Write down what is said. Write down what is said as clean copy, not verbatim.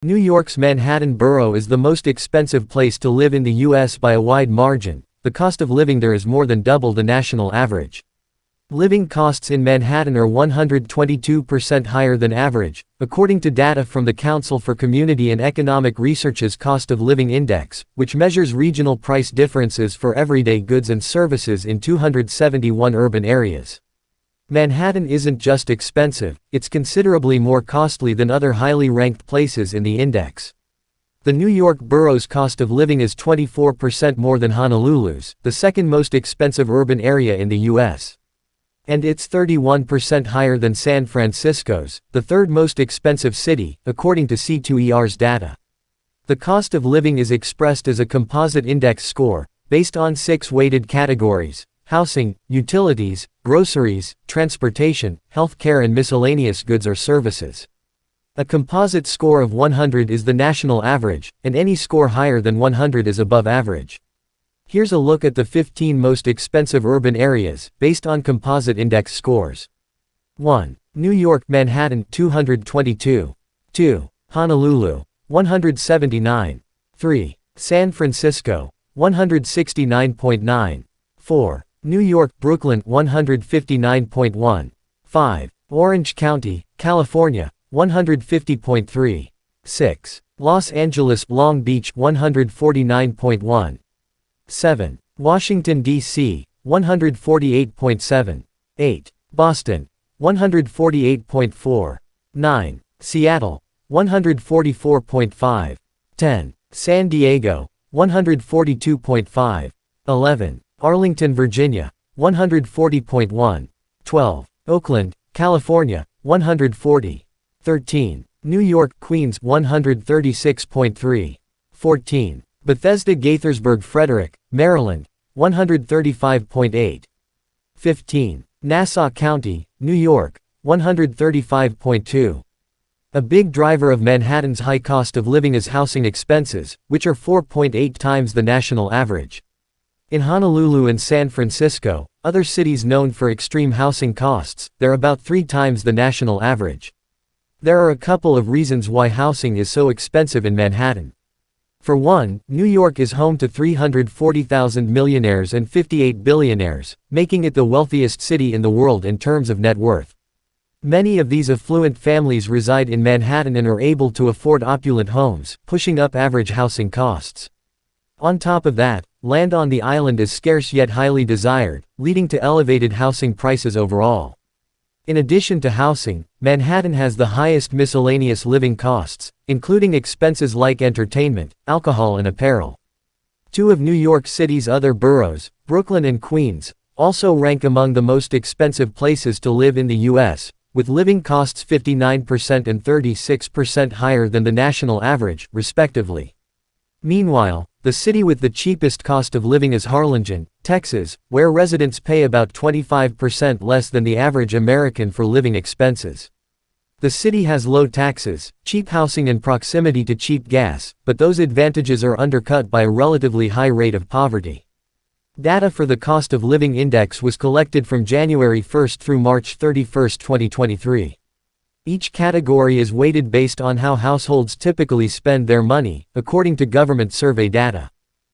New York's Manhattan borough is the most expensive place to live in the U.S. by a wide margin. The cost of living there is more than double the national average. Living costs in Manhattan are 122% higher than average, according to data from the Council for Community and Economic Research's Cost of Living Index, which measures regional price differences for everyday goods and services in 271 urban areas. Manhattan isn't just expensive, it's considerably more costly than other highly ranked places in the index. The New York borough's cost of living is 24% more than Honolulu's, the second most expensive urban area in the U.S. And it's 31% higher than San Francisco's, the third most expensive city, according to C2ER's data. The cost of living is expressed as a composite index score, based on 6 weighted categories: housing, utilities, groceries, transportation, healthcare and miscellaneous goods or services. A composite score of 100 is the national average, and any score higher than 100 is above average. Here's a look at the 15 most expensive urban areas, based on composite index scores. 1. New York, Manhattan, 222. 2. Honolulu, 179. 3. San Francisco, 169.9. 4. New York, Brooklyn, 159.1. 5. Orange County, California, 150.3. 6. Los Angeles, Long Beach, 149.1. 7. Washington, D.C., 148.7. 8. Boston, 148.4. 9. Seattle, 144.5. 10. San Diego, 142.5. 11. Arlington, Virginia, 140.1. 12. Oakland, California, 140. 13. New York, Queens, 136.3. 14. Bethesda, Gaithersburg, Frederick, Maryland, 135.8. 15. Nassau County, New York, 135.2. A big driver of Manhattan's high cost of living is housing expenses, which are 4.8 times the national average. In Honolulu and San Francisco, other cities known for extreme housing costs, they're about 3 times the national average. There are a couple of reasons why housing is so expensive in Manhattan. For one, New York is home to 340,000 millionaires and 58 billionaires, making it the wealthiest city in the world in terms of net worth. Many of these affluent families reside in Manhattan and are able to afford opulent homes, pushing up average housing costs. On top of that, land on the island is scarce yet highly desired, leading to elevated housing prices overall. In addition to housing, Manhattan has the highest miscellaneous living costs, including expenses like entertainment, alcohol and apparel. 2 of New York City's other boroughs, Brooklyn and Queens, also rank among the most expensive places to live in the U.S., with living costs 59% and 36% higher than the national average, respectively. Meanwhile, the city with the cheapest cost of living is Harlingen, Texas, where residents pay about 25% less than the average American for living expenses. The city has low taxes, cheap housing and proximity to cheap gas, but those advantages are undercut by a relatively high rate of poverty. Data for the Cost of Living Index was collected from January 1 through March 31, 2023. Each category is weighted based on how households typically spend their money, according to government survey data.